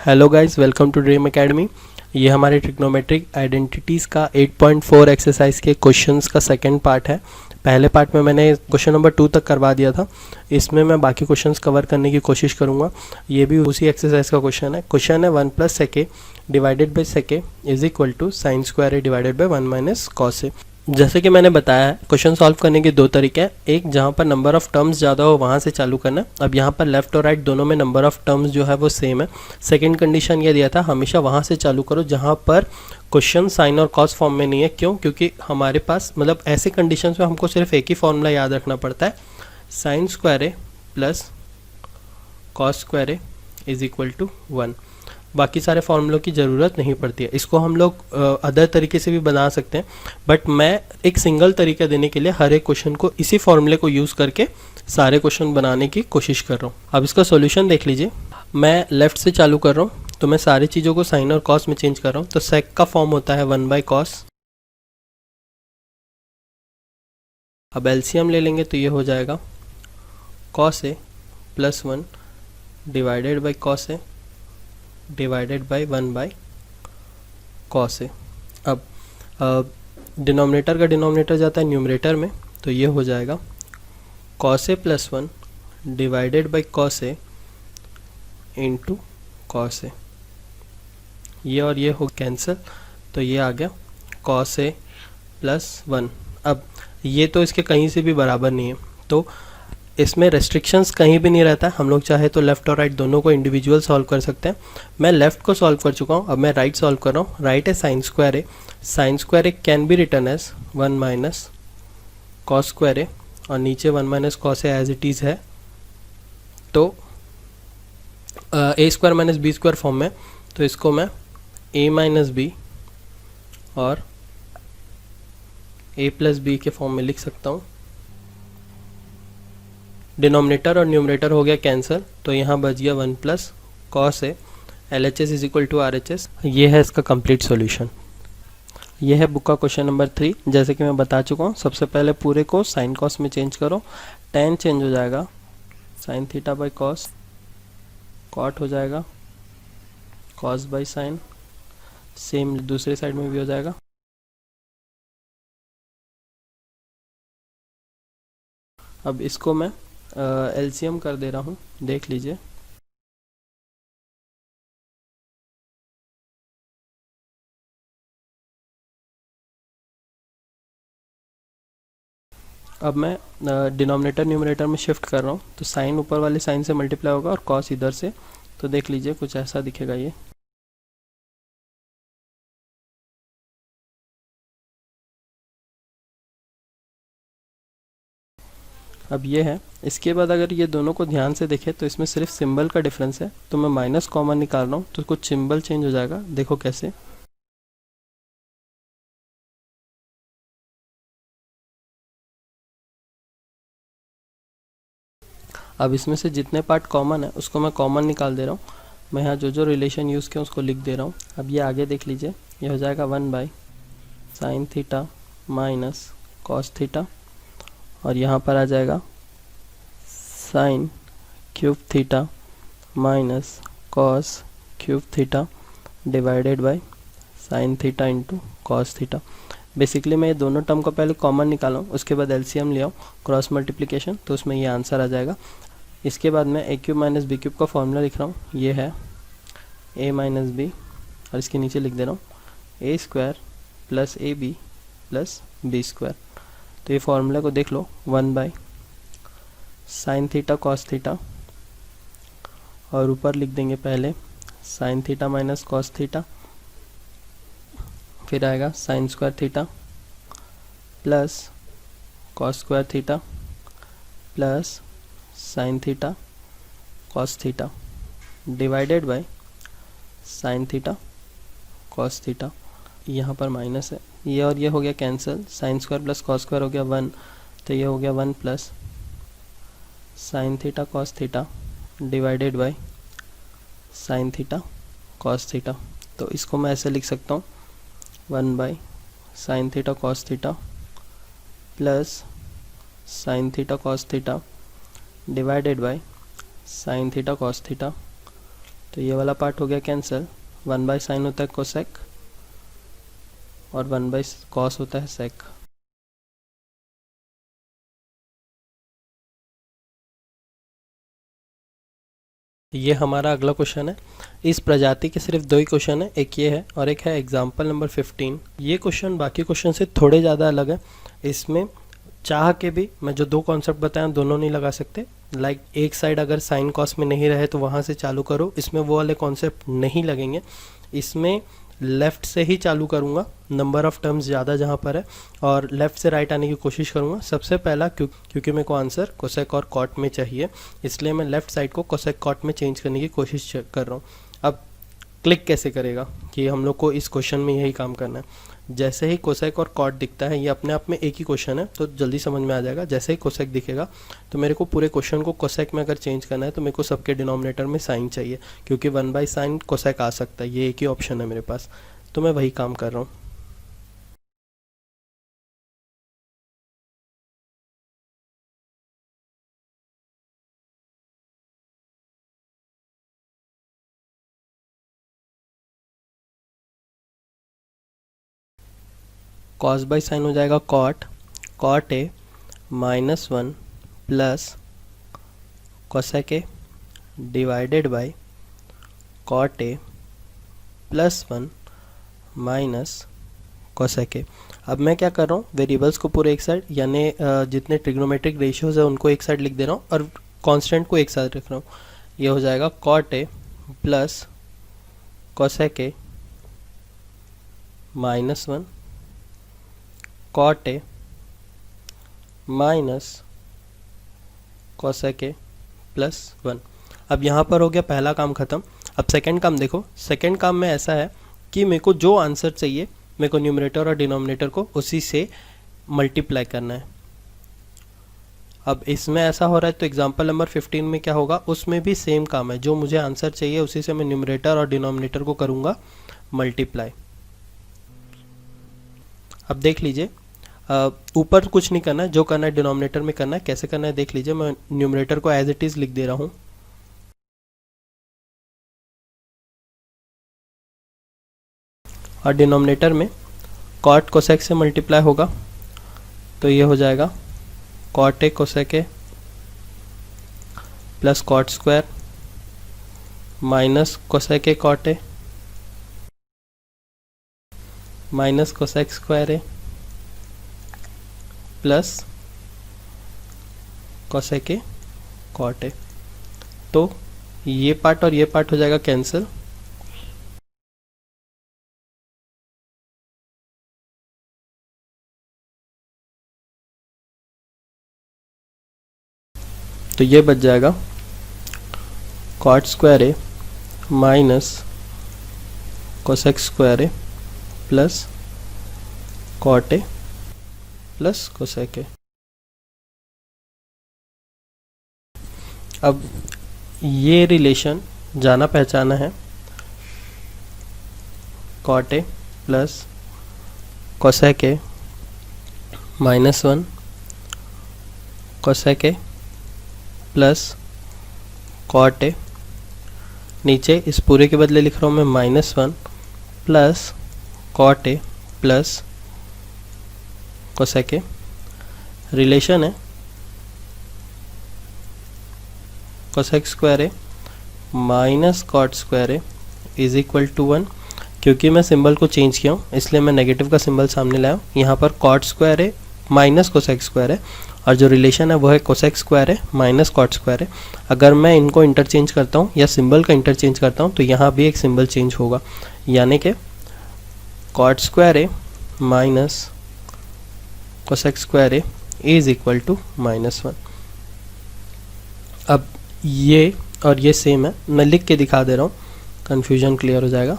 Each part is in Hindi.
Hello guys, welcome to Dream Academy. ये हमारे ट्रिग्नोमेट्रिक आइडेंटिटीज़ का 8.4 एक्सरसाइज के क्वेश्चंस का सेकंड पार्ट है। पहले पार्ट में मैंने क्वेश्चन नंबर 2 तक करवा दिया था। इसमें मैं बाकी क्वेश्चंस कवर करने की कोशिश करूँगा। ये भी उसी एक्सरसाइज का क्वेश्चन है। क्वेश्चन है 1 + sec a divided by sec a is equal to sine square a divided by 1 minus cos a। जैसे कि मैंने बताया है, क्वेश्चन सॉल्व करने के दो तरीके हैं। एक, जहाँ पर नंबर ऑफ टर्म्स ज़्यादा हो वहाँ से चालू करना। अब यहाँ पर लेफ्ट और राइट दोनों में नंबर ऑफ टर्म्स जो है वो सेम है। सेकंड कंडीशन ये दिया था, हमेशा वहाँ से चालू करो जहाँ पर क्वेश्चन साइन और कॉस फॉर्म में नहीं है। क्यों? क्योंकि हमारे पास मतलब ऐसे कंडीशंस में हमको सिर्फ एक ही फॉर्मूला याद रखना पड़ता है, sine square a plus cos square A is equal to 1। बाकी सारे फॉर्मूलों की ज़रूरत नहीं पड़ती है। इसको हम लोग अदर तरीके से भी बना सकते हैं, बट मैं एक सिंगल तरीका देने के लिए हर एक क्वेश्चन को इसी फॉर्मूले को यूज़ करके सारे क्वेश्चन बनाने की कोशिश कर रहा हूँ। अब इसका सॉल्यूशन देख लीजिए। मैं लेफ़्ट से चालू कर रहा हूँ, तो मैं सारी चीज़ों को साइन और कॉस में चेंज कर रहा हूँ। तो सेक का फॉर्म होता है 1/cos। अब एलसीएम ले लेंगे तो ये हो जाएगा cos a plus 1 divided by cos a divided by 1/cos a। अब डिनोमिनेटर का डिनोमिनेटर जाता है न्यूमरेटर में, तो ये हो जाएगा cos a plus 1 divided by cos a into cos a। ये और ये हो कैंसिल, तो ये आ गया cos a प्लस 1। अब ये तो इसके कहीं से भी बराबर नहीं है, तो इसमें रेस्ट्रिक्शंस कहीं भी नहीं रहता है। हम लोग चाहे तो लेफ़्ट और राइट दोनों को इंडिविजुअल सॉल्व कर सकते हैं। मैं लेफ़्ट को सॉल्व कर चुका हूँ, अब मैं राइट सॉल्व कर रहा हूँ। राइट है sine square A. Sine square A can be written as 1 minus cos square A, और नीचे 1 minus cos A as it is है, तो A square minus B square form में, तो इसको मैं ए माइनस बी और ए प्लस बी के फॉर्म में लिख सकता हूँ। डिनोमिनेटर और न्यूमरेटर हो गया कैंसिल, तो यहाँ बच गया 1 प्लस कॉस ए। LHS इज इक्वल टू RHS। ये है इसका कंप्लीट सॉल्यूशन। ये है बुक का क्वेश्चन नंबर 3। जैसे कि मैं बता चुका हूँ, सबसे पहले पूरे को साइन कॉस में चेंज करो। tan चेंज हो जाएगा sine theta by cos, cot हो जाएगा कॉस बाई साइन, सेम दूसरे साइड में भी हो जाएगा। अब इसको मैं LCM कर दे रहा हूँ, देख लीजिए। अब मैं डिनोमिनेटर न्यूमरेटर में शिफ्ट कर रहा हूँ, तो साइन ऊपर वाले साइन से मल्टीप्लाई होगा और कॉस इधर से, तो देख लीजिए कुछ ऐसा दिखेगा ये। अब ये है। इसके बाद अगर ये दोनों को ध्यान से देखें तो इसमें सिर्फ सिंबल का डिफरेंस है, तो मैं माइनस कॉमन निकाल रहा हूँ, तो कुछ सिंबल चेंज हो जाएगा। देखो कैसे। अब इसमें से जितने पार्ट कॉमन है उसको मैं कॉमन निकाल दे रहा हूँ। मैं यहाँ जो जो रिलेशन यूज़ किया उसको लिख दे रहा हूँ। अब ये आगे देख लीजिए, ये हो जाएगा 1/sin theta minus cos theta, और यहाँ पर आ जाएगा sine cube theta minus cos cube theta divided by sine theta into cos theta. Basically मैं ये दोनों टर्म को पहले कॉमन निकाला हूँ, उसके बाद LCM लिया हूँ, क्रॉस मल्टीप्लिकेशन, तो उसमें ये आंसर आ जाएगा। इसके बाद मैं a cube minus b cube का फॉर्मूला लिख रहा हूँ। ये है a माइनस बी, और इसके नीचे लिख दे रहा हूँ a square plus a b plus b square. तो ये फॉर्मूला को देख लो, 1/sin थीटा कॉस थीटा, और ऊपर लिख देंगे पहले sine theta minus cos theta, फिर आएगा sine square theta plus cos square theta plus sine theta cos theta divided by sine theta cos theta. यहाँ पर माइनस है, ये और ये हो गया cancel. Sine square plus cos square हो गया 1, तो ये हो गया 1 plus sine theta cos theta divided by sine theta cos theta. तो इसको मैं ऐसे लिख सकता हूँ 1/sin theta cos theta plus sine theta cos theta divided by sine theta cos theta. तो ये वाला पार्ट हो गया कैंसिल। 1/sin होता है कोसेक और 1/cos होता है सेक। ये हमारा अगला क्वेश्चन है। इस प्रजाति के सिर्फ दो ही क्वेश्चन है, एक ये है और एक है एग्जाम्पल नंबर 15। ये क्वेश्चन बाकी क्वेश्चन से थोड़े ज़्यादा अलग है। इसमें चाह के भी मैं जो दो कॉन्सेप्ट बताया दोनों नहीं लगा सकते। लाइक एक साइड अगर साइन कॉस में नहीं रहे तो वहाँ से चालू करो, इसमें वो वाले कॉन्सेप्ट नहीं लगेंगे। इसमें लेफ़्ट से ही चालू करूँगा, नंबर ऑफ़ टर्म्स ज़्यादा जहाँ पर है, और लेफ़्ट से राइट आने की कोशिश करूँगा। सबसे पहला क्योंकि मेरे को आंसर कोसेक और कॉट में चाहिए, इसलिए मैं लेफ़्ट साइड को कोसेक कॉट में चेंज करने की कोशिश कर रहा हूँ। अब क्लिक कैसे करेगा कि हम लोग को इस क्वेश्चन में यही काम करना है। जैसे ही कोसेक और कॉट दिखता है, ये अपने आप में एक ही क्वेश्चन है तो जल्दी समझ में आ जाएगा। जैसे ही कोसेक दिखेगा तो मेरे को पूरे क्वेश्चन को कोसेक में अगर चेंज करना है तो मेरे को सबके डिनोमिनेटर में साइन चाहिए, क्योंकि 1/sin कोसेक आ सकता है, ये एक ही ऑप्शन है मेरे पास, तो मैं वही काम कर रहा हूँ। cos/sin हो जाएगा cot a -1 plus cosec a divided by cot a +1 minus cosec a। अब मैं क्या कर रहा हूँ, वेरिएबल्स को पूरे एक साइड, यानी जितने ट्रिग्नोमेट्रिक रेशियोज है उनको एक साइड लिख दे रहा हूँ और कांस्टेंट को एक साइड रख रहा हूँ। ये हो जाएगा cot a plus cosec a -1 cot a minus cosec a +1। अब यहाँ पर हो गया पहला काम ख़त्म। अब सेकंड काम देखो। सेकंड काम में ऐसा है कि मेरे को जो आंसर चाहिए, मेरे को न्यूमरेटर और डिनोमिनेटर को उसी से मल्टीप्लाई करना है। अब इसमें ऐसा हो रहा है तो एग्जांपल नंबर 15 में क्या होगा, उसमें भी सेम काम है। जो मुझे आंसर चाहिए उसी से मैं न्यूमरेटर और डिनोमिनेटर को करूँगा मल्टीप्लाई। अब देख लीजिए, ऊपर कुछ नहीं करना है, जो करना है डिनोमिनेटर में करना है। कैसे करना है देख लीजिए। मैं न्यूमरेटर को एज इट इज़ लिख दे रहा हूँ और डिनोमिनेटर में कॉट कोसेक से मल्टीप्लाई होगा, तो ये हो जाएगा cot a cosec a plus cot square minus cosec a cot a minus cosec square a plus cosec a cot a. तो ये पार्ट और ये पार्ट हो जाएगा कैंसिल। तो ये बच जाएगा cot square A minus cosec square a plus cot A plus cosec a. अब ये रिलेशन जाना पहचाना है, cot A plus cosec a -1 cosec a plus cot a. नीचे इस पूरे के बदले लिख रहा हूँ मैं -1 plus cot A plus cosec A. Relation है cosec square A minus cot square A is equal to 1। क्योंकि मैं सिंबल को चेंज किया हूँ इसलिए मैं नेगेटिव का सिंबल सामने लाया हूँ। यहाँ पर कॉट स्क्वायर ए माइनस कोसेक स्क्वायर है और जो रिलेशन है वो है कोसेक स्क्वायर है माइनस कॉट स्क्वायर है। अगर मैं इनको इंटरचेंज करता हूँ या सिंबल का इंटरचेंज करता हूँ तो यहाँ भी एक सिंबल चेंज होगा, यानी कि cot square A minus cosec square A is equal to -1। अब ये और ये सेम है, मैं लिख के दिखा दे रहा हूँ, कन्फ्यूजन क्लियर हो जाएगा।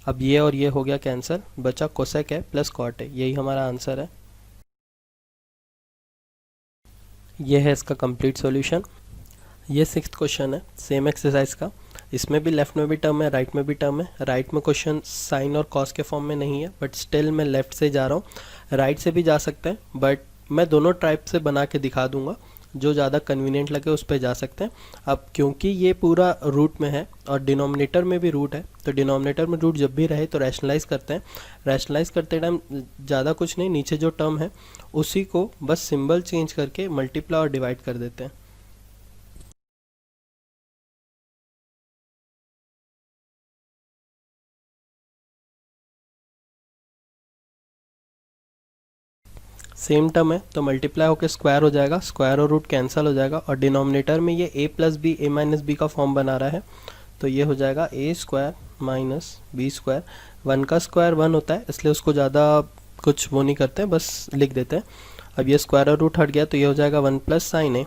अब ये और ये हो गया कैंसिल, बचा कोसेक है प्लस कॉट है, यही हमारा आंसर है। ये है इसका कंप्लीट सॉल्यूशन। ये 6th क्वेश्चन है सेम एक्सरसाइज का। इसमें भी लेफ़्ट में भी टर्म है, राइट में भी टर्म है। राइट में क्वेश्चन साइन और कॉस के फॉर्म में नहीं है, बट स्टिल मैं लेफ़्ट से जा रहा हूँ। राइट से भी जा सकते हैं, बट मैं दोनों टाइप से बना के दिखा दूंगा, जो ज़्यादा कन्वीनियंट लगे उस पर जा सकते हैं। अब क्योंकि ये पूरा रूट में है और डिनोमिनेटर में भी रूट है, तो डिनोमिनेटर में रूट जब भी रहे तो रैशनलाइज करते हैं। रैशनलाइज करते टाइम ज़्यादा कुछ नहीं, नीचे जो टर्म है उसी को बस सिंबल चेंज करके मल्टीप्लाई और डिवाइड कर देते हैं। सेम टर्म है तो मल्टीप्लाई होकर स्क्वायर हो जाएगा, स्क्वायर और रूट कैंसिल हो जाएगा, और डिनोमिनेटर में ये a plus b a minus b का फॉर्म बना रहा है, तो ये हो जाएगा a square minus B square. 1 का स्क्वायर 1 होता है, इसलिए उसको ज़्यादा कुछ वो नहीं करते हैं, बस लिख देते हैं। अब ये स्क्वायर और रूट हट गया तो ये हो जाएगा 1 plus sine A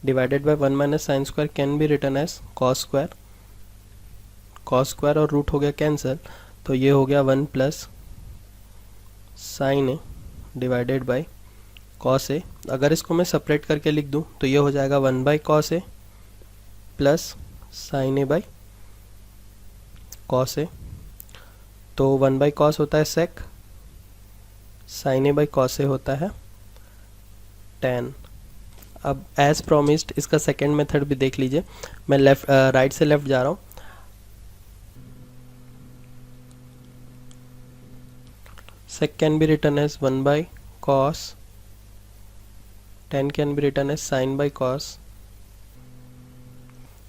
divided by 1 minus sine square can be written as cos square. Cos square और रूट हो गया कैंसिल, तो ये हो गया 1 plus sine A divided by cos A. अगर इसको मैं सेपरेट करके लिख दूं तो ये हो जाएगा 1 by cos A plus sine A by cos A. तो 1 बाई कॉस होता है sec, sine A by cos A होता है tan। अब एज प्रोमिस्ड इसका सेकेंड मेथड भी देख लीजिए। मैं राइट से लेफ्ट जा रहा हूँ। sec can be written as 1 by cos, tan can be written as sin by cos,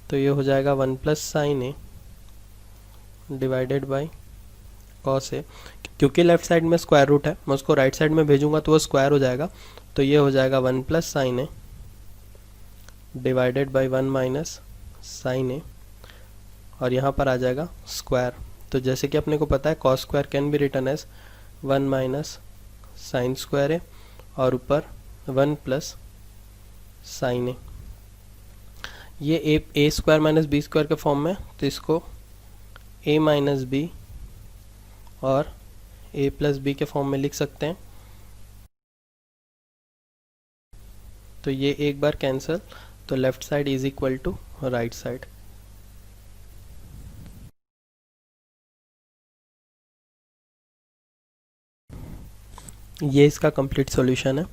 तो ये हो जाएगा 1 plus sine A divided by cos A. क्योंकि लेफ्ट साइड में स्क्वायर रूट है, मैं उसको राइट साइड में भेजूंगा तो वो स्क्वायर हो जाएगा, तो ये हो जाएगा 1 plus sine A divided by 1 minus sine A, और यहाँ पर आ जाएगा स्क्वायर। तो जैसे कि अपने को पता है cos square can be written as 1 minus sine square है, और ऊपर 1 प्लस साइन ए। ये a square minus B square के फॉर्म में, तो इसको ए माइनस बी और ए प्लस बी के फॉर्म में लिख सकते हैं। तो ये एक बार कैंसिल, तो left side is equal to right side. ये इसका कंप्लीट सॉल्यूशन है।